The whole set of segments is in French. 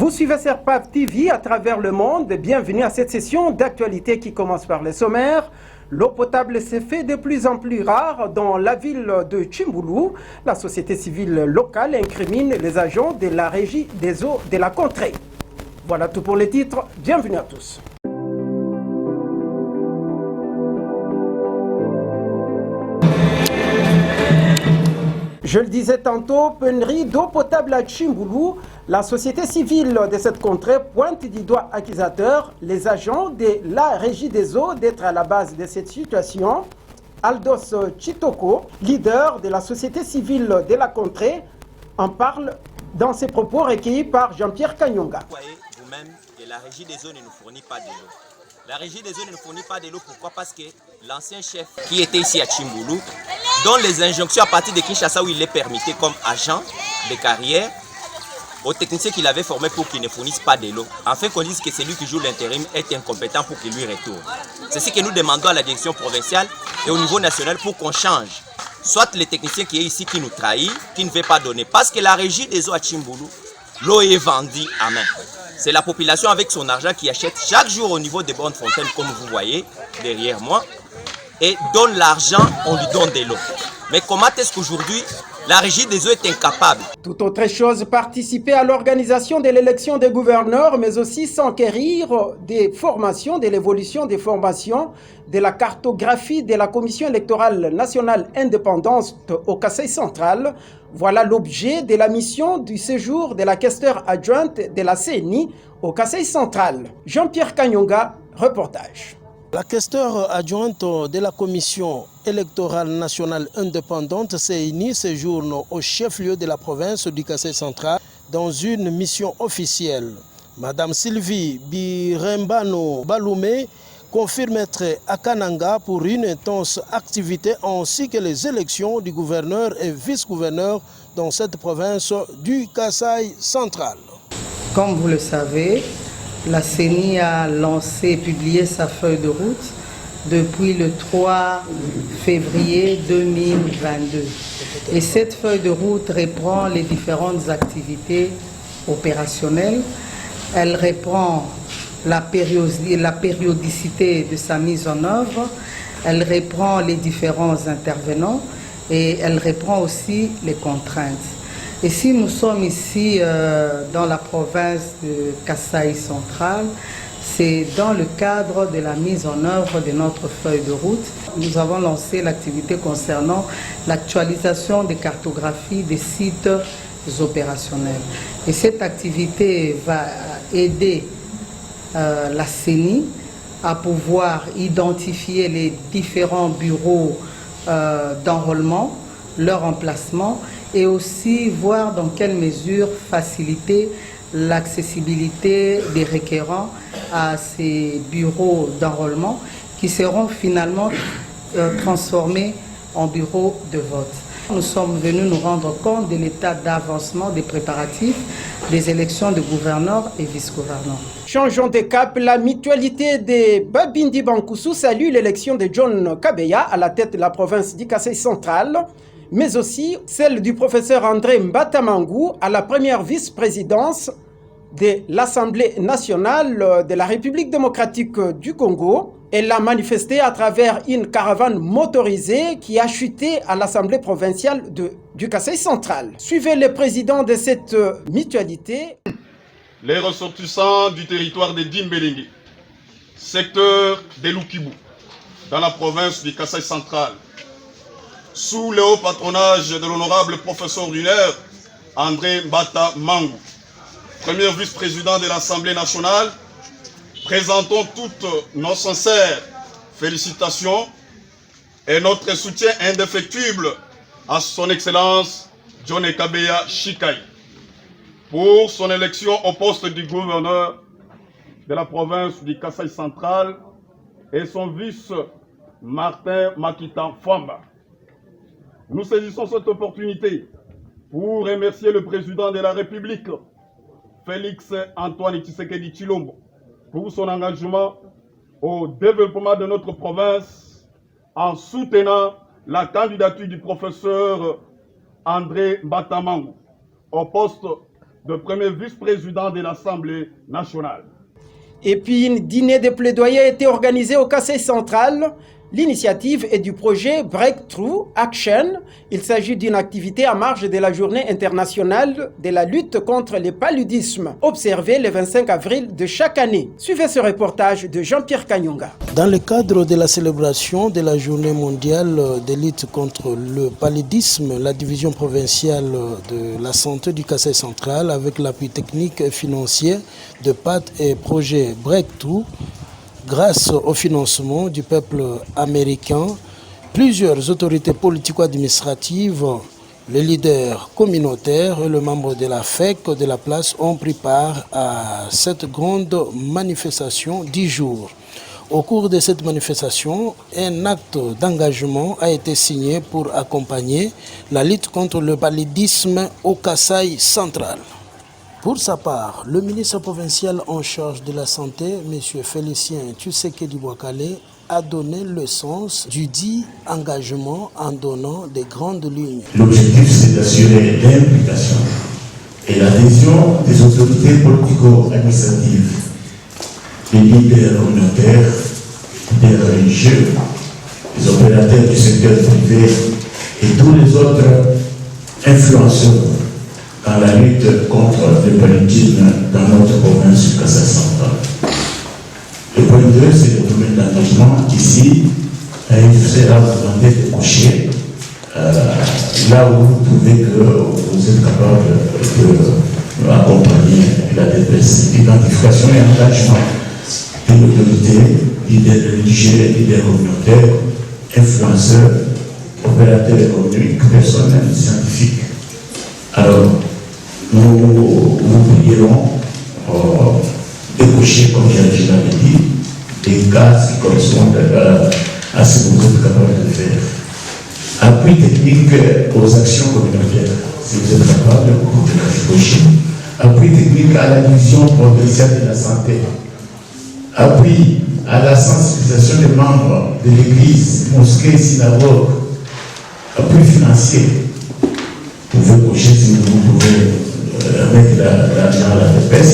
Vous suivez Serpav TV à travers le monde. Bienvenue à cette session d'actualité qui commence par les sommaires. L'eau potable s'est fait de plus en plus rare dans la ville de Tchimboulou. La société civile locale incrimine les agents de la régie des eaux de la contrée. Voilà tout pour les titres. Bienvenue à tous. Je le disais tantôt, pénurie d'eau potable à Tchimboulou. La société civile de cette contrée pointe du doigt accusateur les agents de la régie des eaux d'être à la base de cette situation. Aldos Chitoko, leader de la société civile de la contrée, en parle dans ses propos recueillis par Jean-Pierre Kanyonga. Vous voyez vous-même que la régie des eaux ne nous fournit pas de l'eau. La régie des eaux ne nous fournit pas de l'eau, pourquoi? Parce que l'ancien chef qui était ici à Tchimboulou, dont les injonctions à partir de Kinshasa où il est permis comme agent de carrière, aux techniciens qu'il avait formés pour qu'ils ne fournissent pas de l'eau, afin qu'on dise que celui qui joue l'intérim est incompétent pour qu'il lui retourne. C'est ce que nous demandons à la direction provinciale et au niveau national pour qu'on change. Soit les techniciens qui est ici qui nous trahit, qui ne veut pas donner. Parce que la régie des eaux à Tchimboulou, l'eau est vendue à main. C'est la population avec son argent qui achète chaque jour au niveau des bornes fontaines, comme vous voyez derrière moi, et donne l'argent, on lui donne de l'eau. Mais comment est-ce qu'aujourd'hui, la régie des eaux est incapable? Tout autre chose, participer à l'organisation de l'élection des gouverneurs, mais aussi s'enquérir des formations, de l'évolution des formations, de la cartographie de la Commission électorale nationale indépendante au Kasaï central. Voilà l'objet de la mission du séjour de la questeur adjointe de la CENI au Kasaï central. Jean-Pierre Kanyonga, reportage. La questeur adjointe de la Commission électorale nationale indépendante CENI séjourne au chef-lieu de la province du Kasaï central dans une mission officielle. Madame Sylvie Birembano Baloumé confirme être à Kananga pour une intense activité ainsi que les élections du gouverneur et vice-gouverneur dans cette province du Kasaï central. Comme vous le savez, la CENI a lancé et publié sa feuille de route depuis le 3 février 2022. Et cette feuille de route reprend les différentes activités opérationnelles. Elle reprend la périodicité de sa mise en œuvre. Elle reprend les différents intervenants et elle reprend aussi les contraintes. Et si nous sommes ici dans la province de Kasaï central, c'est dans le cadre de la mise en œuvre de notre feuille de route. Nous avons lancé l'activité concernant l'actualisation des cartographies des sites opérationnels. Et cette activité va aider la CENI à pouvoir identifier les différents bureaux d'enrôlement, leur emplacement, et aussi voir dans quelle mesure faciliter l'accessibilité des requérants à ces bureaux d'enrôlement qui seront finalement transformés en bureaux de vote. Nous sommes venus nous rendre compte de l'état d'avancement des préparatifs des élections de gouverneurs et vice-gouverneurs. Changeons de cap, la mutualité de Babindi Bankoussou salue l'élection de John Kabeya à la tête de la province du Kasaï central, mais aussi celle du professeur André Mbatamangou à la première vice-présidence de l'Assemblée nationale de la République démocratique du Congo. Elle l'a manifesté à travers une caravane motorisée qui a chuté à l'Assemblée provinciale du Kasaï central. Suivez le président de cette mutualité. Les ressortissants du territoire de Dimbélingué, secteur de Lukibu, dans la province du Kasaï central, sous le haut patronage de l'honorable professeur d'honneur André Mbata Mangou, premier vice-président de l'Assemblée nationale, présentons toutes nos sincères félicitations et notre soutien indéfectible à son Excellence John Kabeya Shikai pour son élection au poste du gouverneur de la province du Kasaï central et son vice Martin Makitan Famba. Nous saisissons cette opportunité pour remercier le président de la République, Félix Antoine Tshisekedi Tshilombo, pour son engagement au développement de notre province en soutenant la candidature du professeur André Mbatamangu au poste de premier vice-président de l'Assemblée nationale. Et puis, un dîner de plaidoyer a été organisé au Kasaï central. L'initiative est du projet Breakthrough Action. Il s'agit d'une activité en marge de la journée internationale de la lutte contre le paludisme, observée le 25 avril de chaque année. Suivez ce reportage de Jean-Pierre Kanyunga. Dans le cadre de la célébration de la journée mondiale de lutte contre le paludisme, la division provinciale de la santé du Kasaï central, avec l'appui technique et financier de PAT et projet Breakthrough, grâce au financement du peuple américain, plusieurs autorités politico-administratives, les leaders communautaires et les membres de la FEC de la place ont pris part à cette grande manifestation 10 jours. Au cours de cette manifestation, un acte d'engagement a été signé pour accompagner la lutte contre le paludisme au Kasaï central. Pour sa part, le ministre provincial en charge de la santé, M. Félicien Tshisekedi Bouakale, a donné le sens du dit engagement en donnant des grandes lignes. L'objectif, c'est d'assurer l'implication et l'adhésion des autorités politico-administratives, des leaders communautaires, des religieux, des opérateurs du secteur privé et tous les autres influenceurs dans la lutte contre le paludisme dans notre province du Kasaï central. Le point 2, c'est le domaine d'engagement. Ici, il sera demandé de coucher là où vous trouvez que vous êtes capable d'accompagner la DPS. Identification et engagement de l'autorité, leaders religieux, leaders communautaires, influenceurs, opérateurs économiques, personnels, scientifiques. Alors, nous prierons déboucher, comme je l'avais dit, des cases qui correspondent à ce que vous êtes capable de faire. Appui technique aux actions communautaires, si vous êtes capable de déboucher. Appui technique à la division provinciale de la santé. Appui à la sensibilisation des membres de l'église, mosquée, synagogue. Appui financier. Vous pouvez coucher si vous pouvez mettre la DPS.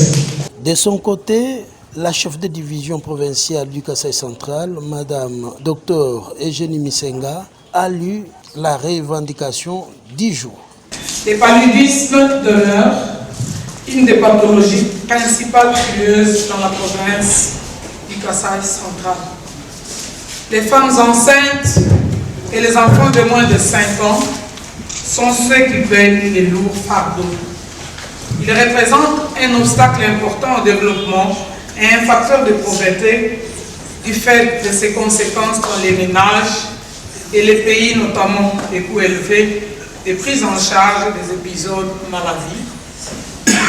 De son côté, la chef de division provinciale du Kasaï central, Madame Dr Eugénie Misenga, a lu la revendication 10 jours. Le paludisme demeure une des pathologies principales tueuses dans la province du Kasaï central. Les femmes enceintes et les enfants de moins de 5 ans sont ceux qui payent les lourds fardeaux. Il représente un obstacle important au développement et un facteur de pauvreté du fait de ses conséquences dans les ménages et les pays, notamment les coûts élevés de prise en charge des épisodes de maladie,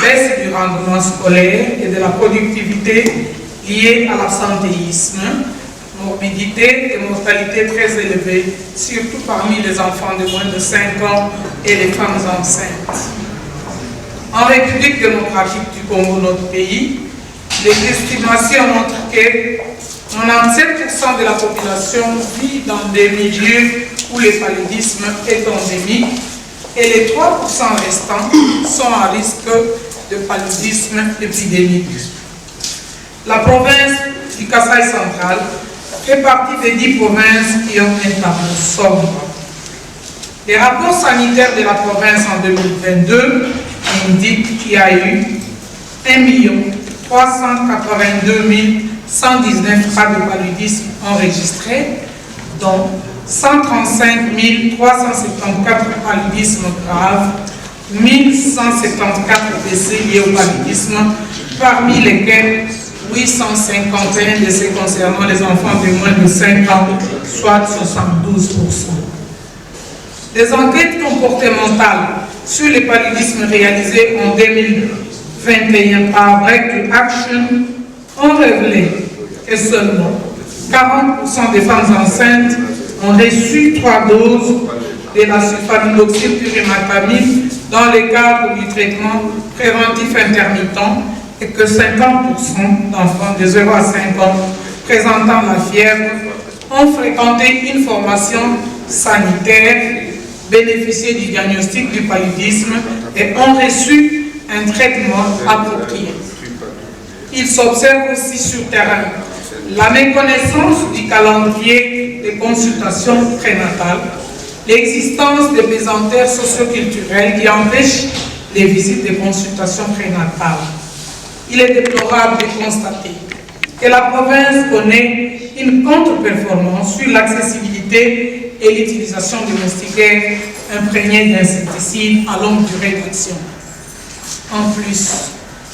baisse du rendement scolaire et de la productivité liée à l'absentéisme, morbidité et mortalité très élevées, surtout parmi les enfants de moins de 5 ans et les femmes enceintes. En République démocratique du Congo, notre pays, les estimations montrent que 97% de la population vit dans des milieux où le paludisme est endémique et les 3% restants sont à risque de paludisme épidémique. La province du Kasaï central fait partie des 10 provinces qui ont un tableau sombre. Les rapports sanitaires de la province en 2022 indiquent qu'il y a eu 1 382 119 cas de paludisme enregistrés, dont 135 374 paludismes graves, 1174 décès liés au paludisme, parmi lesquels 851 décès concernant les enfants de moins de 5 ans, soit 72%. Des enquêtes comportementales sur les paludismes réalisées en 2021 par Breakthrough Action ont révélé que seulement 40% des femmes enceintes ont reçu 3 doses de la sulfaniloxypyrimétamine dans le cadre du traitement préventif intermittent et que 50% d'enfants de 0 à 5 ans présentant la fièvre ont fréquenté une formation sanitaire, bénéficié du diagnostic du paludisme et ont reçu un traitement approprié. Il s'observe aussi sur terrain la méconnaissance du calendrier des consultations prénatales, l'existence de pesanteurs socioculturels qui empêchent les visites de consultations prénatales. Il est déplorable de constater que la province connaît une contre-performance sur l'accessibilité et l'utilisation de moustiquaires imprégnés d'insecticides à longue durée d'action. En plus,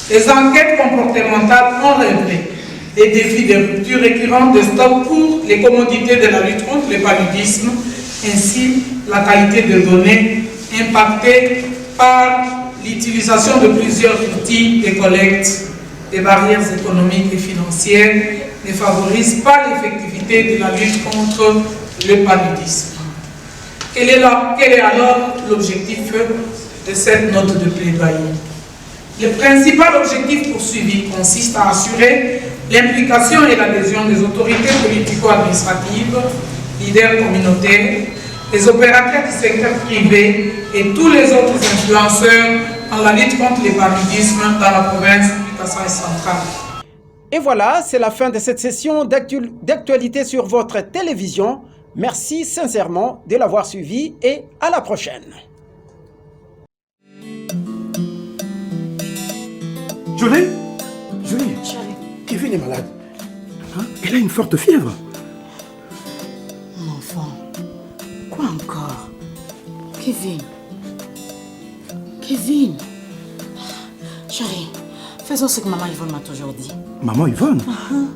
les enquêtes comportementales ont révélé des défis de rupture récurrents de stock pour les commodités de la lutte contre le paludisme, ainsi la qualité de données impactée par l'utilisation de plusieurs outils de collecte. Des barrières économiques et financières ne favorisent pas l'effectivité de la lutte contre le paludisme. Quel est alors l'objectif de cette note de plaidoyer? Le principal objectif poursuivi consiste à assurer l'implication et l'adhésion des autorités politico-administratives, leaders communautaires, les opérateurs du secteur privé et tous les autres influenceurs dans la lutte contre le paludisme dans la province du Kasaï central. Et voilà, c'est la fin de cette session d'actualité sur votre télévision. Merci sincèrement de l'avoir suivi et à la prochaine. Jolie, Kevin est malade. Hein? Il a une forte fièvre. Mon enfant, quoi encore? Kevin. Chérie, faisons ce que maman Yvonne m'a toujours dit. Maman Yvonne?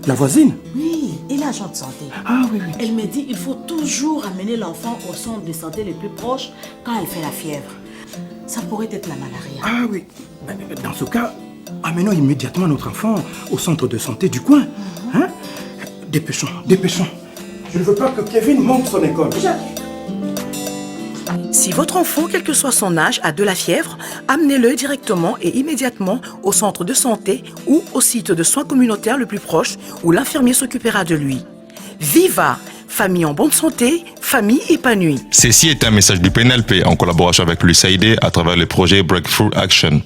La voisine? Oui, et l'agent de santé. Ah oui. Elle me dit qu'il faut toujours amener l'enfant au centre de santé le plus proche quand elle fait la fièvre. Ça pourrait être la malaria. Ah oui. Dans ce cas, amenons immédiatement notre enfant au centre de santé du coin. Hein? Dépêchons. Je ne veux pas que Kevin manque son école. Si votre enfant, quel que soit son âge, a de la fièvre, amenez-le directement et immédiatement au centre de santé ou au site de soins communautaires le plus proche où l'infirmier s'occupera de lui. Viva! Famille en bonne santé, famille épanouie. Ceci est un message du PNLP en collaboration avec l'USAID à travers le projet Breakthrough Action.